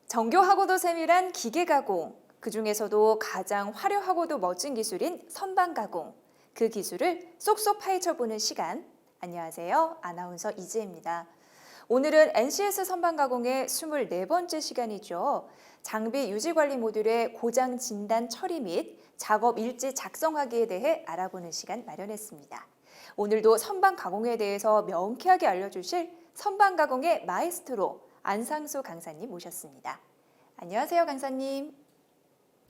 정교하고도 세밀한 기계 가공, 그중에서도 가장 화려하고도 멋진 기술인 선반 가공, 그 기술을 쏙쏙 파헤쳐보는 시간. 안녕하세요. 아나운서 이지혜입니다. 오늘은 NCS 선반 가공의 24번째 시간이죠. 장비 유지관리 모듈의 고장 진단 처리 및 작업 일지 작성하기에 대해 알아보는 시간 마련했습니다. 오늘도 선반 가공에 대해서 명쾌하게 알려주실 선반 가공의 마에스트로 안상수 강사님 모셨습니다. 안녕하세요, 강사님.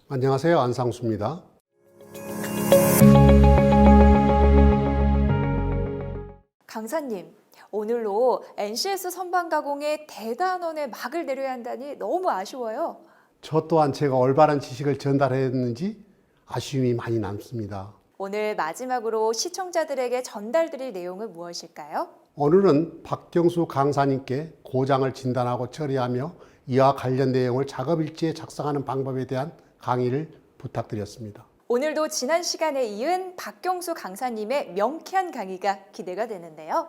안녕하세요. 안상수입니다. 강사님, 오늘로 NCS 선반 가공의 대단원의 막을 내려야 한다니 너무 아쉬워요. 저 또한 제가 올바른 지식을 전달했는지 아쉬움이 많이 남습니다. 오늘 마지막으로 시청자들에게 전달드릴 내용은 무엇일까요? 오늘은 박경수 강사님께 고장을 진단하고 처리하며 이와 관련 내용을 작업일지에 작성하는 방법에 대한 강의를 부탁드렸습니다. 오늘도 지난 시간에 이은 박경수 강사님의 명쾌한 강의가 기대가 되는데요.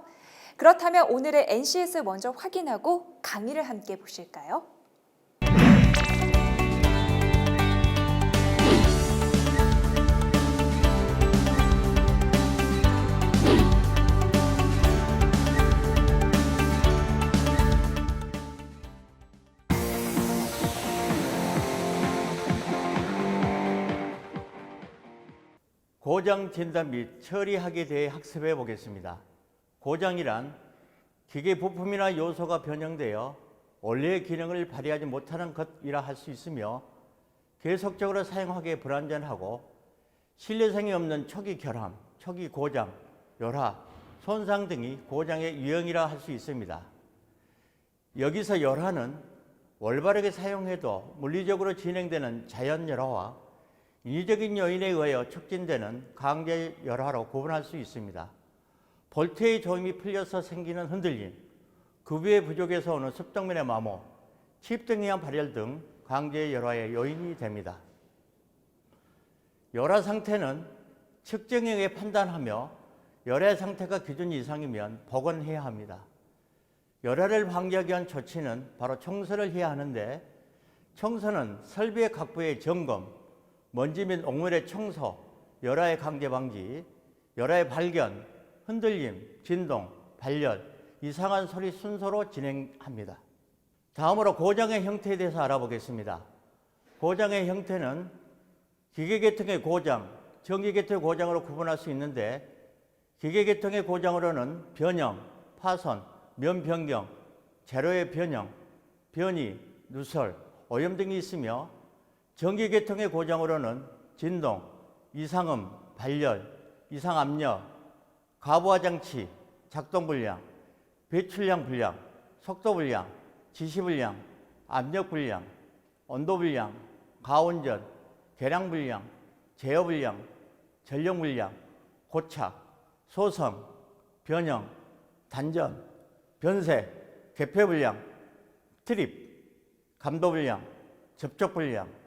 그렇다면 오늘의 NCS 먼저 확인하고 강의를 함께 보실까요? 고장 진단 및 처리하기에 대해 학습해 보겠습니다. 고장이란 기계 부품이나 요소가 변형되어 원래의 기능을 발휘하지 못하는 것이라 할 수 있으며 계속적으로 사용하기에 불안전하고 신뢰성이 없는 초기 결함, 초기 고장, 열화, 손상 등이 고장의 유형이라 할 수 있습니다. 여기서 열화는 올바르게 사용해도 물리적으로 진행되는 자연 열화와 인위적인 요인에 의하여 촉진되는 강제 열화로 구분할 수 있습니다. 볼트의 조임이 풀려서 생기는 흔들림, 급유의 부족에서 오는 습동면의 마모, 칩 등에 의한 발열 등 강제 열화의 요인이 됩니다. 열화 상태는 측정에 의해 판단하며 열화 상태가 기준 이상이면 복원해야 합니다. 열화를 방지하기 위한 조치는 바로 청소를 해야 하는데, 청소는 설비의 각부의 점검, 먼지 및 옥물의 청소, 열화의 강제 방지, 열화의 발견, 흔들림, 진동, 발열, 이상한 소리 순서로 진행합니다. 다음으로 고장의 형태에 대해서 알아보겠습니다. 고장의 형태는 기계계통의 고장, 전기계통의 고장으로 구분할 수 있는데, 기계계통의 고장으로는 변형, 파손, 면 변경, 재료의 변형, 변이, 누설, 오염 등이 있으며, 전기계통의 고장으로는 진동, 이상음, 발열, 이상압력, 가부하장치, 작동불량, 배출량 불량, 속도불량, 지시불량, 압력불량, 온도불량, 가온전, 계량불량, 제어불량, 전력불량, 고착, 소성, 변형, 단전, 변색, 개폐불량, 트립, 감도불량, 접촉불량,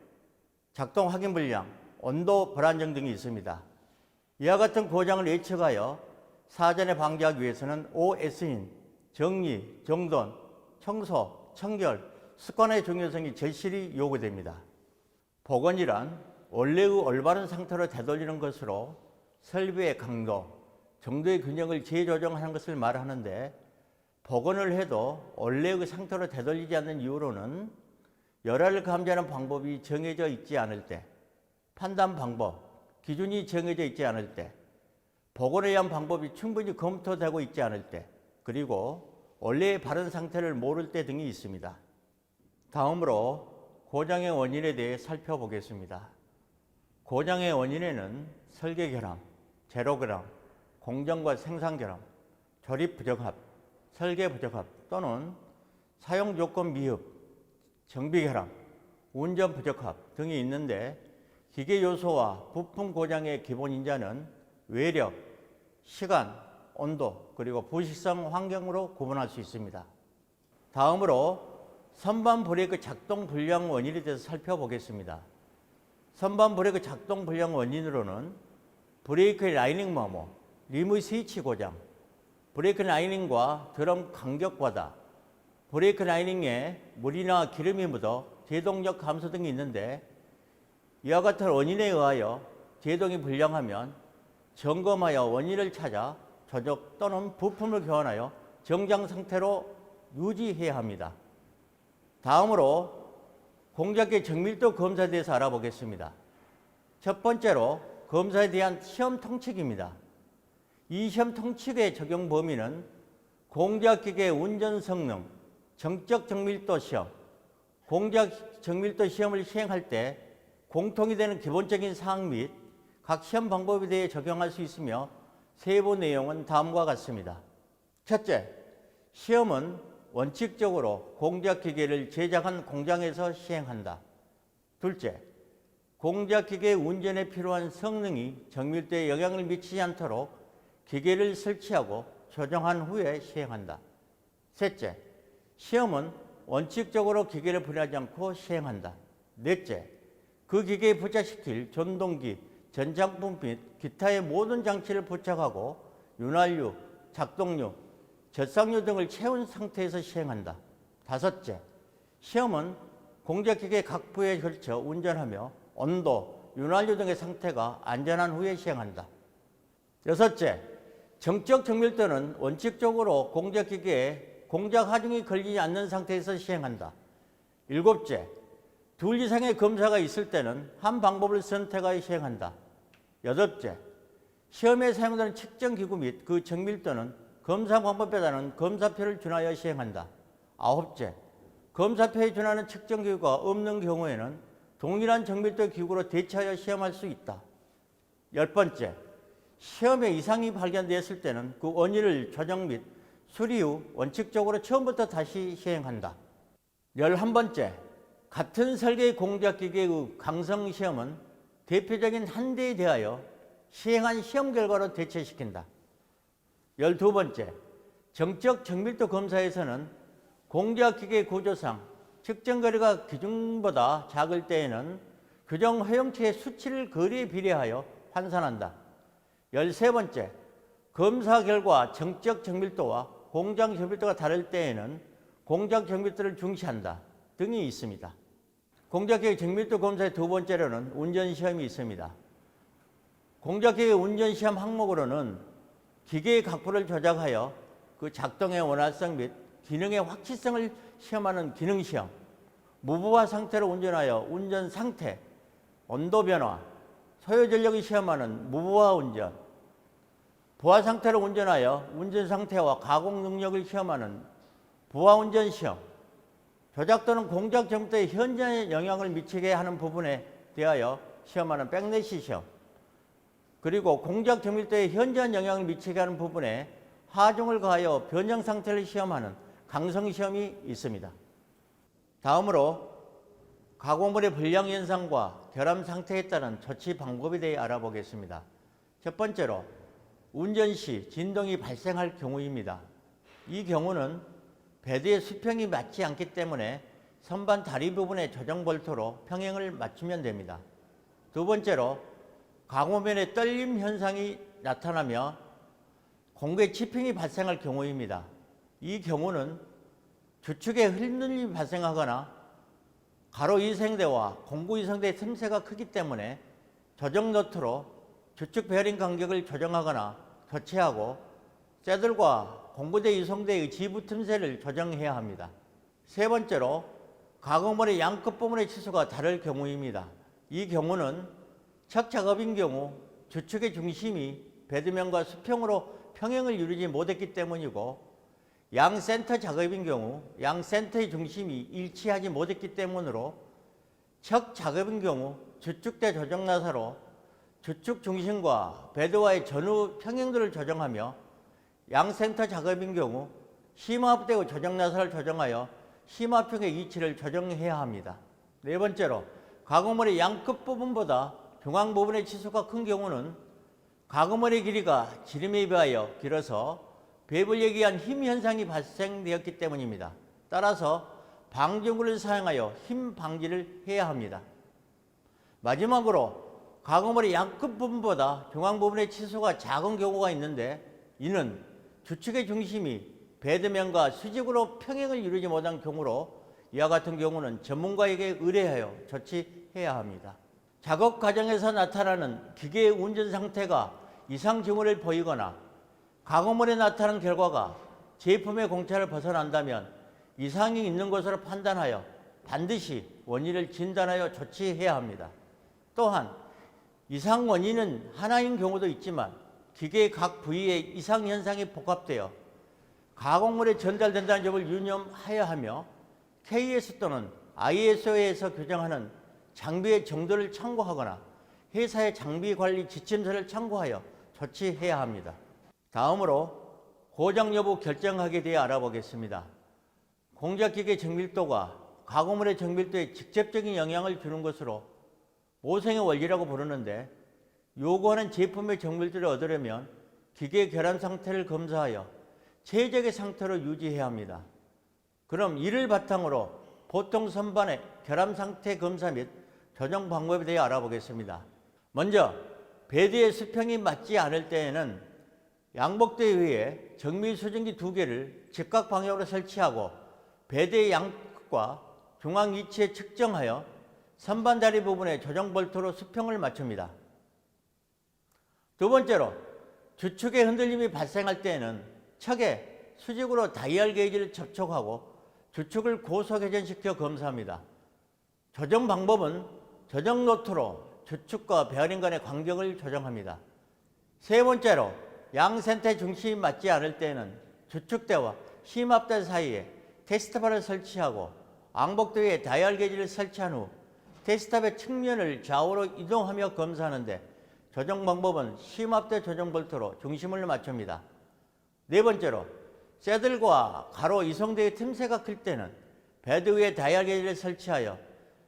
작동 확인 불량, 온도 불안정 등이 있습니다. 이와 같은 고장을 예측하여 사전에 방지하기 위해서는 OS인 정리, 정돈, 청소, 청결, 습관의 중요성이 절실히 요구됩니다. 복원이란 원래의 올바른 상태로 되돌리는 것으로 설비의 강도, 정도의 균형을 재조정하는 것을 말하는데, 복원을 해도 원래의 상태로 되돌리지 않는 이유로는 열화를 감지하는 방법이 정해져 있지 않을 때, 판단 방법, 기준이 정해져 있지 않을 때, 복원에 의한 방법이 충분히 검토되고 있지 않을 때, 그리고 원래의 바른 상태를 모를 때 등이 있습니다. 다음으로 고장의 원인에 대해 살펴보겠습니다. 고장의 원인에는 설계 결함, 제로 결함, 공정과 생산 결함, 조립 부적합, 설계 부적합 또는 사용 조건 미흡, 정비 결함, 운전 부적합 등이 있는데, 기계 요소와 부품 고장의 기본 인자는 외력, 시간, 온도, 그리고 부식성 환경으로 구분할 수 있습니다. 다음으로 선반 브레이크 작동 불량 원인에 대해서 살펴보겠습니다. 선반 브레이크 작동 불량 원인으로는 브레이크 라이닝 마모, 리무 스위치 고장, 브레이크 라이닝과 드럼 간격 과다, 브레이크 라이닝에 물이나 기름이 묻어 제동력 감소 등이 있는데 이와 같은 원인에 의하여 제동이 불량하면 점검하여 원인을 찾아 조적 또는 부품을 교환하여 정상 상태로 유지해야 합니다. 다음으로 공작기 정밀도 검사에 대해서 알아보겠습니다. 첫 번째로 검사에 대한 시험 통칙입니다. 이 시험 통칙의 적용 범위는 공작기계 운전 성능, 정적 정밀도 시험, 공작 정밀도 시험을 시행할 때 공통이 되는 기본적인 사항 및 각 시험 방법에 대해 적용할 수 있으며 세부 내용은 다음과 같습니다. 첫째, 시험은 원칙적으로 공작기계를 제작한 공장에서 시행한다. 둘째, 공작기계 운전에 필요한 성능이 정밀도에 영향을 미치지 않도록 기계를 설치하고 조정한 후에 시행한다. 셋째, 시험은 원칙적으로 기계를 분해하지 않고 시행한다. 넷째, 그 기계에 부착시킬 전동기, 전장품 및 기타의 모든 장치를 부착하고 윤활유, 작동유, 젖상유 등을 채운 상태에서 시행한다. 다섯째, 시험은 공작기계 각 부에 걸쳐 운전하며 온도, 윤활유 등의 상태가 안전한 후에 시행한다. 여섯째, 정적 정밀도는 원칙적으로 공작기계에 공작 하중이 걸리지 않는 상태에서 시행한다. 일곱째, 둘 이상의 검사가 있을 때는 한 방법을 선택하여 시행한다. 여덟째, 시험에 사용되는 측정기구 및 그 정밀도는 검사 방법보다는 검사표를 준하여 시행한다. 아홉째, 검사표에 준하는 측정기구가 없는 경우에는 동일한 정밀도 기구로 대체하여 시험할 수 있다. 열 번째, 시험에 이상이 발견되었을 때는 그 원인을 조정 및 수리 후 원칙적으로 처음부터 다시 시행한다. 11번째, 같은 설계의 공작기계의 강성시험은 대표적인 한 대에 대하여 시행한 시험 결과로 대체시킨다. 12번째, 정적 정밀도 검사에서는 공작기계 구조상 측정거리가 기준보다 작을 때에는 규정 허용치의 수치를 거리에 비례하여 환산한다. 13번째, 검사 결과 정적 정밀도와 공작 정밀도가 다를 때에는 공작 정밀도를 중시한다 등이 있습니다. 공작기계 정밀도 검사의 두 번째로는 운전시험이 있습니다. 공작기계 운전시험 항목으로는 기계의 각부를 조작하여 그 작동의 원활성 및 기능의 확실성을 시험하는 기능시험, 무부하 상태로 운전하여 운전 상태, 온도 변화, 소요 전력을 시험하는 무부하 운전, 부하 상태로 운전하여 운전 상태와 가공 능력을 시험하는 부하 운전 시험, 조작 또는 공작 정도의 현장에 영향을 미치게 하는 부분에 대하여 시험하는 백래시 시험, 그리고 공작 정밀도에 현저한 영향을 미치게 하는 부분에 하중을 가하여 변형 상태를 시험하는 강성 시험이 있습니다. 다음으로 가공물의 불량 현상과 결함 상태에 따른 조치 방법에 대해 알아보겠습니다. 첫 번째로 운전 시 진동이 발생할 경우입니다. 이 경우는 배드의 수평이 맞지 않기 때문에 선반 다리 부분의 조정 볼트로 평행을 맞추면 됩니다. 두 번째로 가공면에 떨림 현상이 나타나며 공구에 치핑이 발생할 경우입니다. 이 경우는 주축에 흔들림이 발생하거나 가로 이성대와 공구 이성대의 틈새가 크기 때문에 조정 너트로 주축 베어링 간격을 조정하거나 교체하고 새들과 공구대 이성대의 지부 틈새를 조정해야 합니다. 세 번째로 가공물의 양끝 부분의 치수가 다를 경우입니다. 이 경우는 척 작업인 경우 주축의 중심이 배드면과 수평으로 평행을 이루지 못했기 때문이고 양 센터 작업인 경우 양 센터의 중심이 일치하지 못했기 때문으로 척 작업인 경우 주축대 조정 나사로 주축 중심과 배드와의 전후 평행도를 조정하며 양 센터 작업인 경우 심화압대의 조정 나사를 조정하여 심화평의 위치를 조정해야 합니다. 네 번째로 가공물의 양 끝부분보다 중앙 부분의 치수가 큰 경우는 가공물의 길이가 지름에 비하여 길어서 배불력에 의한 힘 현상이 발생되었기 때문입니다. 따라서 방정구를 사용하여 힘 방지를 해야 합니다. 마지막으로 가공물의 양끝 부분보다 중앙 부분의 치수가 작은 경우가 있는데 이는 주축의 중심이 배드면과 수직으로 평행을 이루지 못한 경우로 이와 같은 경우는 전문가에게 의뢰하여 조치해야 합니다. 작업 과정에서 나타나는 기계의 운전 상태가 이상 징후를 보이거나 가공물에 나타난 결과가 제품의 공차를 벗어난다면 이상이 있는 것으로 판단하여 반드시 원인을 진단하여 조치해야 합니다. 또한 이상 원인은 하나인 경우도 있지만 기계의 각 부위에 이상 현상이 복합되어 가공물에 전달된다는 점을 유념하여야 하며 KS 또는 ISO에서 규정하는 장비의 정도를 참고하거나 회사의 장비 관리 지침서를 참고하여 조치해야 합니다. 다음으로 고장 여부 결정하기에 대해 알아보겠습니다. 공작기계 정밀도가 가공물의 정밀도에 직접적인 영향을 주는 것으로 모성의 원리라고 부르는데, 요구하는 제품의 정밀도를 얻으려면 기계 결함 상태를 검사하여 최적의 상태로 유지해야 합니다. 그럼 이를 바탕으로 보통 선반의 결함 상태 검사 및 조정 방법에 대해 알아보겠습니다. 먼저 배드의 수평이 맞지 않을 때에는 양복대 위에 정밀 수증기 2개를 직각 방향으로 설치하고 배드의 양극과 중앙 위치에 측정하여 선반 다리 부분에 조정 볼트로 수평을 맞춥니다. 두 번째로 주축의 흔들림이 발생할 때에는 척에 수직으로 다이얼 게이지를 접촉하고 주축을 고속 회전시켜 검사합니다. 조정 방법은 조정 노트로 주축과 베어링 간의 간격을 조정합니다. 세 번째로 양센터의 중심이 맞지 않을 때에는 주축대와 심압대 사이에 테스트바를 설치하고 앙복대 위에 다이얼 게이지를 설치한 후 테스트탑의 측면을 좌우로 이동하며 검사하는데, 조정 방법은 심압대 조정 볼트로 중심을 맞춥니다. 네 번째로 새들과 가로 이성대의 틈새가 클 때는 배드 위에 다이얼 게이지를 설치하여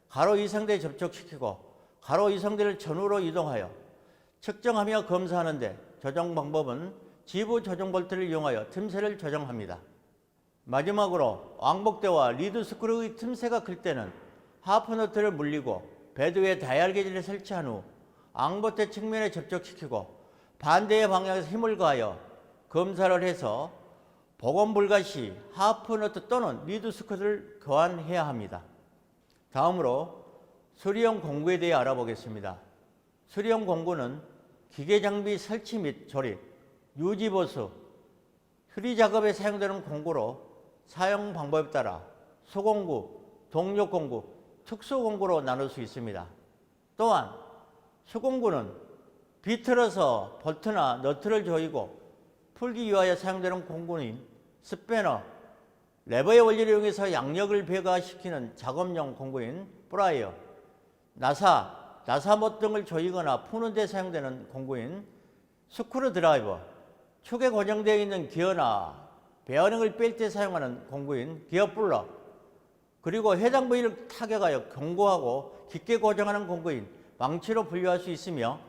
가로 이성대에 접촉시키고 가로 이성대를 전후로 이동하여 측정하며 검사하는데, 조정 방법은 지부 조정 볼트를 이용하여 틈새를 조정합니다. 마지막으로 왕복대와 리드 스크루의 틈새가 클 때는 하프너트를 물리고 배드 위에 다이얼 게이지를 설치한 후 앙보대 측면에 접촉시키고 반대의 방향에서 힘을 가하여 검사를 해서 복원 불가 시 하프너트 또는 리드 스크루를 교환해야 합니다. 다음으로 수리용 공구에 대해 알아보겠습니다. 수리용 공구는 기계 장비 설치 및 조립, 유지 보수, 수리 작업에 사용되는 공구로 사용 방법에 따라 수공구, 동력 공구, 특수 공구로 나눌 수 있습니다. 또한 수공구는 비틀어서 볼트나 너트를 조이고 풀기 위하여 사용되는 공구인 스패너, 레버의 원리를 이용해서 양력을 배가시키는 작업용 공구인 프라이어, 나사 못 등을 조이거나 푸는 데 사용되는 공구인 스크루 드라이버, 축에 고정되어 있는 기어나 베어링을 뺄 때 사용하는 공구인 기어 플러, 그리고 해당 부위를 타격하여 견고하고 깊게 고정하는 공구인 망치로 분류할 수 있으며,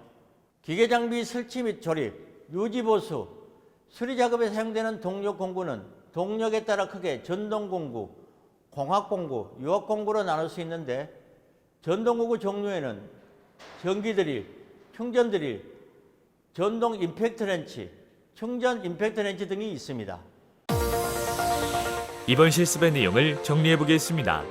기계 장비 설치 및 조립, 유지 보수, 수리 작업에 사용되는 동력 공구는 동력에 따라 크게 전동 공구, 공학 공구, 유압 공구로 나눌 수 있는데, 전동 공구 종류에는 전기 드릴, 충전 드릴, 전동 임팩트 렌치, 충전 임팩트 렌치 등이 있습니다. 이번 실습의 내용을 정리해 보겠습니다.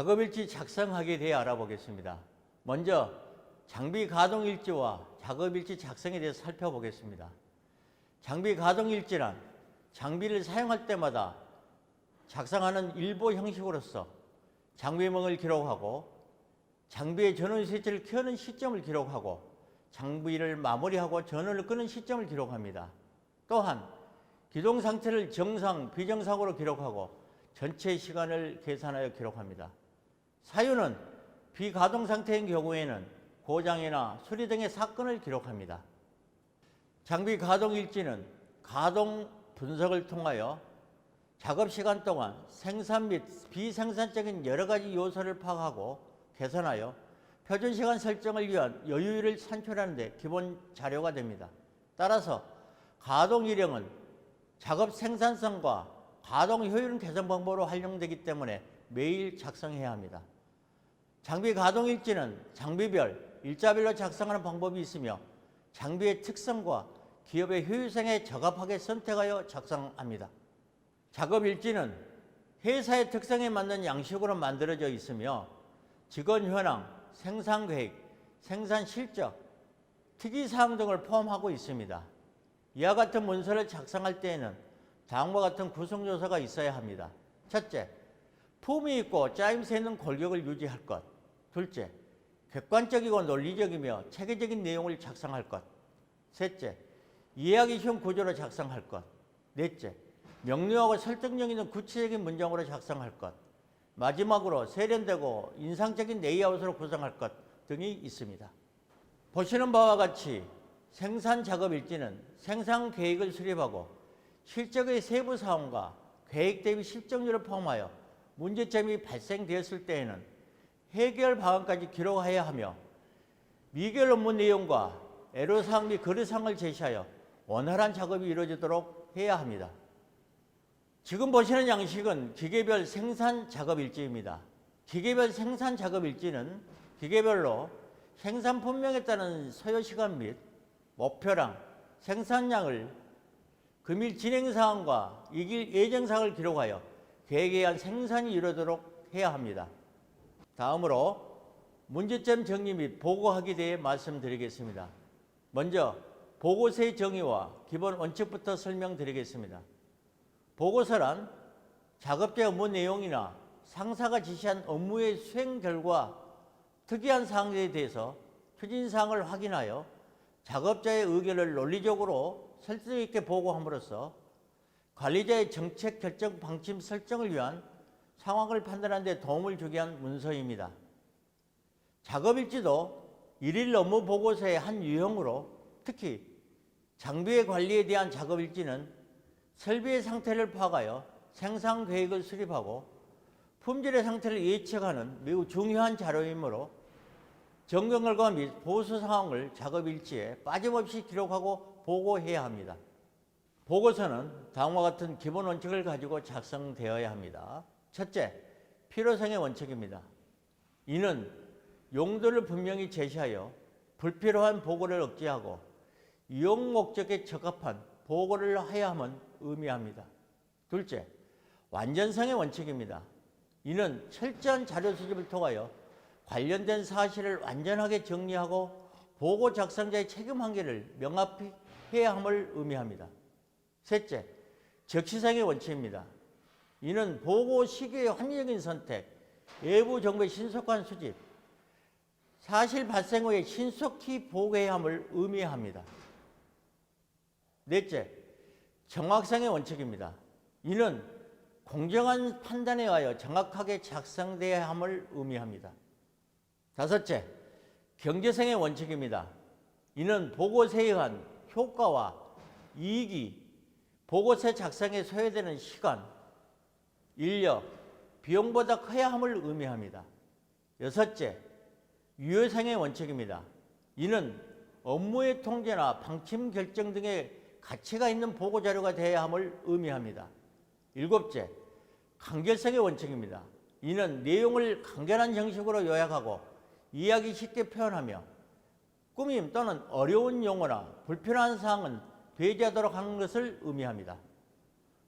작업일지 작성하기에 대해 알아보겠습니다. 먼저 장비 가동일지와 작업일지 작성에 대해서 살펴보겠습니다. 장비 가동일지란 장비를 사용할 때마다 작성하는 일보 형식으로서 장비명을 기록하고 장비의 전원 스위치를 켜는 시점을 기록하고 장비를 마무리하고 전원을 끄는 시점을 기록합니다. 또한 기동 상태를 정상, 비정상으로 기록하고 전체 시간을 계산하여 기록합니다. 사유는 비가동 상태인 경우에는 고장이나 수리 등의 사건을 기록합니다. 장비 가동 일지는 가동 분석을 통하여 작업 시간 동안 생산 및 비생산적인 여러 가지 요소를 파악하고 개선하여 표준 시간 설정을 위한 여유를 산출하는 데 기본 자료가 됩니다. 따라서 가동 일형은 작업 생산성과 가동 효율 개선 방법으로 활용되기 때문에 매일 작성해야 합니다. 장비 가동 일지는 장비별, 일자별로 작성하는 방법이 있으며 장비의 특성과 기업의 효율성에 적합하게 선택하여 작성합니다. 작업 일지는 회사의 특성에 맞는 양식으로 만들어져 있으며 직원 현황, 생산 계획, 생산 실적, 특이사항 등을 포함하고 있습니다. 이와 같은 문서를 작성할 때에는 다음과 같은 구성 요소가 있어야 합니다. 첫째, 품위 있고 짜임새 있는 골격을 유지할 것. 둘째, 객관적이고 논리적이며 체계적인 내용을 작성할 것. 셋째, 이해하기 쉬운 구조로 작성할 것. 넷째, 명료하고 설득력 있는 구체적인 문장으로 작성할 것. 마지막으로 세련되고 인상적인 레이아웃으로 구성할 것 등이 있습니다. 보시는 바와 같이 생산 작업 일지는 생산 계획을 수립하고 실적의 세부 사항과 계획 대비 실적률을 포함하여 문제점이 발생되었을 때에는 해결 방안까지 기록해야 하며 미결 업무 내용과 애로사항 및 거래사항을 제시하여 원활한 작업이 이루어지도록 해야 합니다. 지금 보시는 양식은 기계별 생산 작업 일지입니다. 기계별 생산 작업 일지는 기계별로 생산 분명에 따른 소요 시간 및 목표량, 생산량을 금일 진행 사항과 이길 예정 사항을 기록하여 계획에 의한 생산이 이루어지도록 해야 합니다. 다음으로 문제점 정리 및 보고하기에 대해 말씀드리겠습니다. 먼저 보고서의 정의와 기본 원칙부터 설명드리겠습니다. 보고서란 작업자의 업무 내용이나 상사가 지시한 업무의 수행 결과 특이한 사항에 대해서 추진사항을 확인하여 작업자의 의견을 논리적으로 설득 있게 보고함으로써 관리자의 정책 결정 방침 설정을 위한 상황을 판단하는 데 도움을 주기 위한 문서입니다. 작업일지도 일일 업무 보고서의 한 유형으로 특히 장비의 관리에 대한 작업일지는 설비의 상태를 파악하여 생산 계획을 수립하고 품질의 상태를 예측하는 매우 중요한 자료이므로 점검 결과 및 보수 사항을 작업일지에 빠짐없이 기록하고 보고해야 합니다. 보고서는 다음과 같은 기본 원칙을 가지고 작성되어야 합니다. 첫째, 필요성의 원칙입니다. 이는 용도를 분명히 제시하여 불필요한 보고를 억제하고 이용 목적에 적합한 보고를 해야 함을 의미합니다. 둘째, 완전성의 원칙입니다. 이는 철저한 자료 수집을 통하여 관련된 사실을 완전하게 정리하고 보고 작성자의 책임 한계를 명확히 해야 함을 의미합니다. 셋째, 적시성의 원칙입니다. 이는 보고 시기의 합리적인 선택, 외부 정보의 신속한 수집, 사실 발생 후에 신속히 보고해야 함을 의미합니다. 넷째, 정확성의 원칙입니다. 이는 공정한 판단에 의하여 정확하게 작성되어야 함을 의미합니다. 다섯째, 경제성의 원칙입니다. 이는 보고서에 의한 효과와 이익이 보고서 작성에 소요되는 시간, 인력, 비용보다 커야 함을 의미합니다. 여섯째, 유효성의 원칙입니다. 이는 업무의 통제나 방침 결정 등의 가치가 있는 보고자료가 되어야 함을 의미합니다. 일곱째, 간결성의 원칙입니다. 이는 내용을 간결한 형식으로 요약하고 이해하기 쉽게 표현하며 꾸밈 또는 어려운 용어나 불필요한 사항은 배제하도록 하는 것을 의미합니다.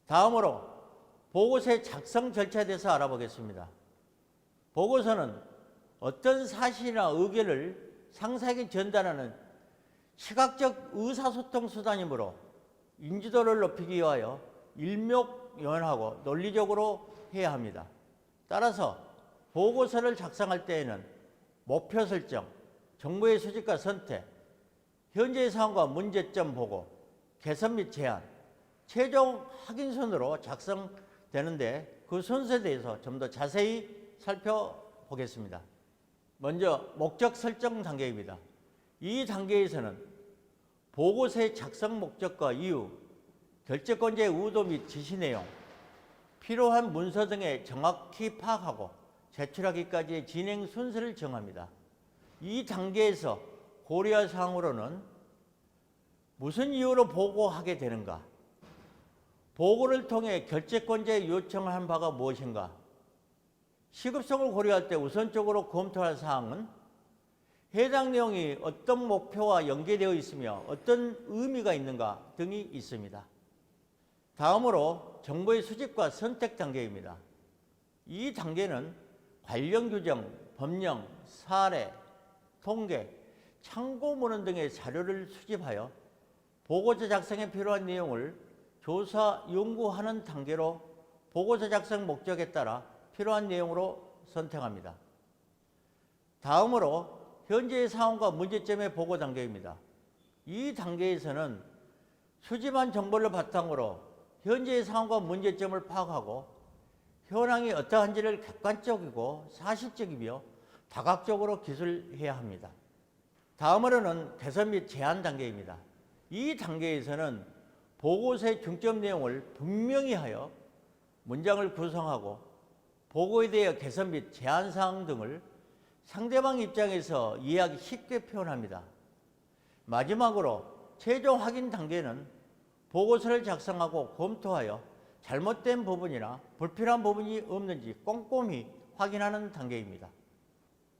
다음으로 보고서의 작성 절차에 대해서 알아보겠습니다. 보고서는 어떤 사실이나 의견을 상사에게 전달하는 시각적 의사소통 수단이므로 인지도를 높이기 위하여 일목요연하고 논리적으로 해야 합니다. 따라서 보고서를 작성할 때에는 목표 설정, 정보의 수집과 선택, 현재의 상황과 문제점 보고, 개선 및 제안, 최종 확인 순으로 작성되는데 그 순서에 대해서 좀 더 자세히 살펴보겠습니다. 먼저 목적 설정 단계입니다. 이 단계에서는 보고서의 작성 목적과 이유, 결재권자의 의도 및 지시 내용, 필요한 문서 등에 정확히 파악하고 제출하기까지의 진행 순서를 정합니다. 이 단계에서 고려할 사항으로는 무슨 이유로 보고하게 되는가, 보고를 통해 결재권자의 요청을 한 바가 무엇인가, 시급성을 고려할 때 우선적으로 검토할 사항은 해당 내용이 어떤 목표와 연계되어 있으며 어떤 의미가 있는가 등이 있습니다. 다음으로 정보의 수집과 선택 단계입니다. 이 단계는 관련 규정, 법령, 사례, 통계, 참고문헌 등의 자료를 수집하여 보고서 작성에 필요한 내용을 조사, 연구하는 단계로 보고서 작성 목적에 따라 필요한 내용으로 선택합니다. 다음으로 현재의 상황과 문제점의 보고 단계입니다. 이 단계에서는 수집한 정보를 바탕으로 현재의 상황과 문제점을 파악하고 현황이 어떠한지를 객관적이고 사실적이며 다각적으로 기술해야 합니다. 다음으로는 개선 및 제안 단계입니다. 이 단계에서는 보고서의 중점 내용을 분명히 하여 문장을 구성하고 보고에 대해 개선 및 제안 사항 등을 상대방 입장에서 이해하기 쉽게 표현합니다. 마지막으로 최종 확인 단계는 보고서를 작성하고 검토하여 잘못된 부분이나 불필요한 부분이 없는지 꼼꼼히 확인하는 단계입니다.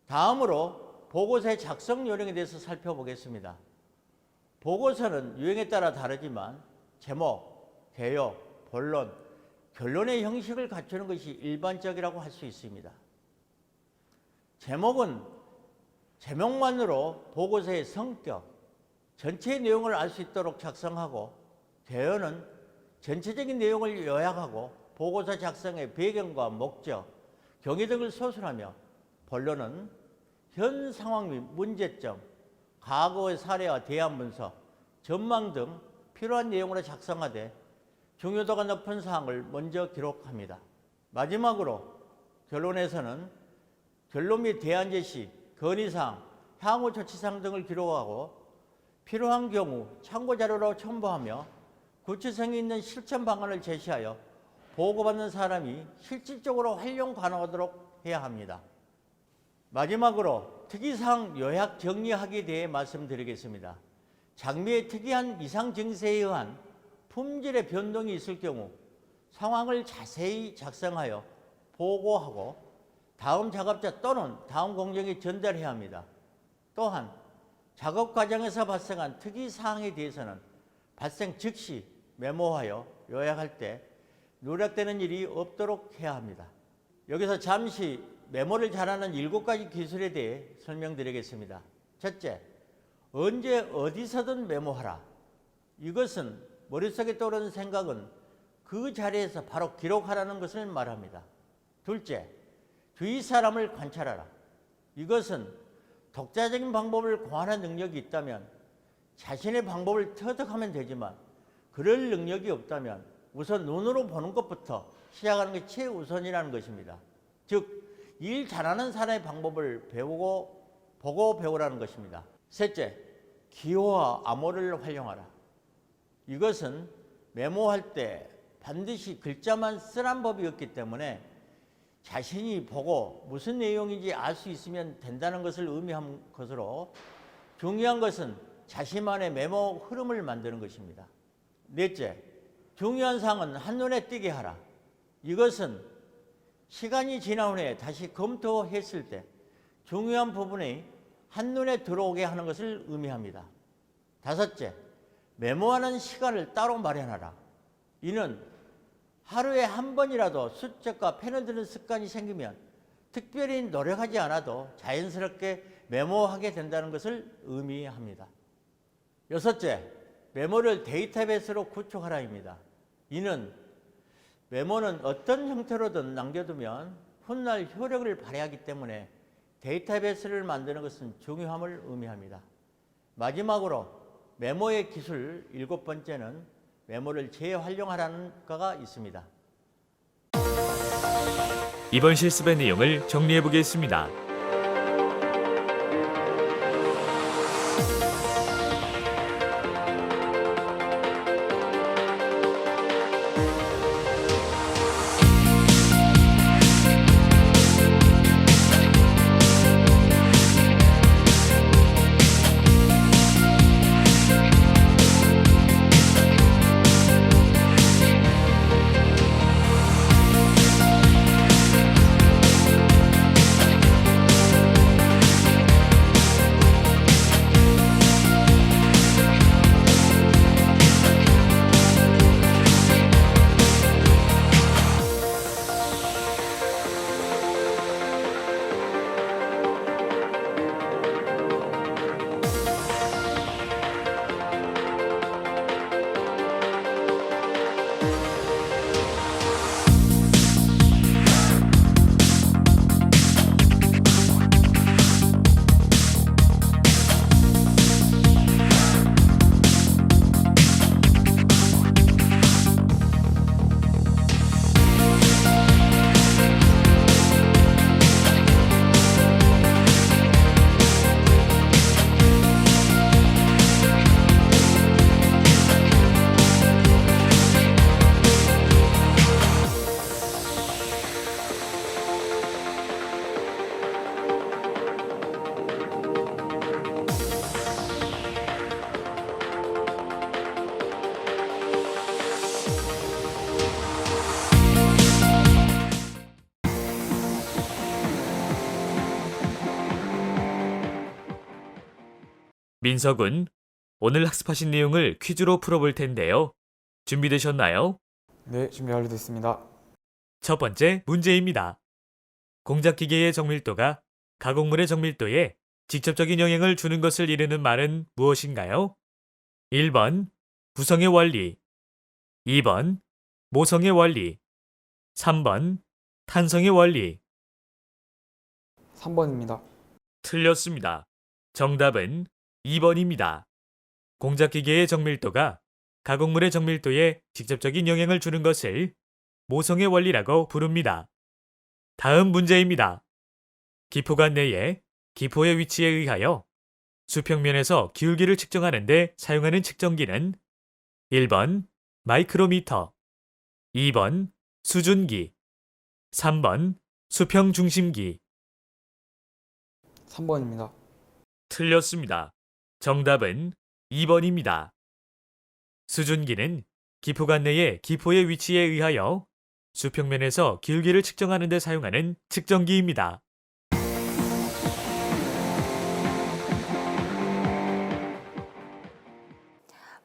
다음으로 보고서의 작성 요령에 대해서 살펴보겠습니다. 보고서는 유형에 따라 다르지만 제목, 개요, 본론, 결론의 형식을 갖추는 것이 일반적이라고 할 수 있습니다. 제목은 제목만으로 보고서의 성격, 전체의 내용을 알 수 있도록 작성하고, 개요는 전체적인 내용을 요약하고 보고서 작성의 배경과 목적, 경위 등을 서술하며, 본론은 현 상황 및 문제점, 과거의 사례와 대안 문서, 전망 등 필요한 내용으로 작성하되 중요도가 높은 사항을 먼저 기록합니다. 마지막으로 결론에서는 결론 및 대안 제시, 건의사항, 향후 조치사항 등을 기록하고 필요한 경우 참고 자료로 첨부하며 구체성이 있는 실천 방안을 제시하여 보고받는 사람이 실질적으로 활용 가능하도록 해야 합니다. 마지막으로 특이사항 요약 정리하기에 대해 말씀드리겠습니다. 장비의 특이한 이상 증세에 의한 품질의 변동이 있을 경우 상황을 자세히 작성하여 보고하고 다음 작업자 또는 다음 공정에 전달해야 합니다. 또한 작업 과정에서 발생한 특이사항에 대해서는 발생 즉시 메모하여 요약할 때 누락되는 일이 없도록 해야 합니다. 여기서 잠시 메모를 잘하는 7가지 기술에 대해 설명드리겠습니다. 첫째, 언제 어디서든 메모하라. 이것은 머릿속에 떠오르는 생각은 그 자리에서 바로 기록하라는 것을 말합니다. 둘째, 주위 사람을 관찰하라. 이것은 독자적인 방법을 고안할 능력이 있다면 자신의 방법을 터득하면 되지만 그럴 능력이 없다면 우선 눈으로 보는 것부터 시작하는 것이 최우선이라는 것입니다. 즉, 일 잘하는 사람의 방법을 보고 배우라는 것입니다. 셋째, 기호와 암호를 활용하라. 이것은 메모할 때 반드시 글자만 쓰란 법이 없기 때문에 자신이 보고 무슨 내용인지 알 수 있으면 된다는 것을 의미한 것으로 중요한 것은 자신만의 메모 흐름을 만드는 것입니다. 넷째, 중요한 사항은 한눈에 띄게 하라. 이것은 시간이 지난 후에 다시 검토했을 때 중요한 부분이 한눈에 들어오게 하는 것을 의미합니다. 다섯째, 메모하는 시간을 따로 마련하라. 이는 하루에 한 번이라도 수첩과 펜을 드는 습관이 생기면 특별히 노력하지 않아도 자연스럽게 메모하게 된다는 것을 의미합니다. 여섯째, 메모를 데이터베이스로 구축하라입니다. 이는 메모는 어떤 형태로든 남겨두면 훗날 효력을 발휘하기 때문에 데이터베이스를 만드는 것은 중요함을 의미합니다. 마지막으로 메모의 기술 7번째는 메모를 재활용하라는 거가 있습니다. 이번 실습의 내용을 정리해 보겠습니다. 민석은 오늘 학습하신 내용을 퀴즈로 풀어볼 텐데요. 준비되셨나요? 네, 준비 완료됐습니다. 첫 번째 문제입니다. 공작기계의 정밀도가 가공물의 정밀도에 직접적인 영향을 주는 것을 이르는 말은 무엇인가요? 1번 구성의 원리, 2번 모성의 원리, 3번 탄성의 원리. 3번입니다. 틀렸습니다. 정답은 2번입니다. 공작기계의 정밀도가 가공물의 정밀도에 직접적인 영향을 주는 것을 모성의 원리라고 부릅니다. 다음 문제입니다. 기포관 내에 기포의 위치에 의하여 수평면에서 기울기를 측정하는 데 사용하는 측정기는 1번 마이크로미터, 2번 수준기, 3번 수평 중심기. 3번입니다. 틀렸습니다. 정답은 2번입니다. 수준기는 기포관 내의 기포의 위치에 의하여 수평면에서 기울기를 측정하는 데 사용하는 측정기입니다.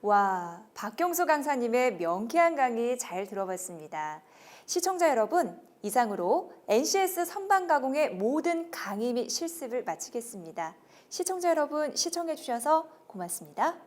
와, 박경수 강사님의 명쾌한 강의 잘 들어봤습니다. 시청자 여러분, 이상으로 NCS 선반가공의 모든 강의 및 실습을 마치겠습니다. 시청자 여러분, 시청해 주셔서 고맙습니다.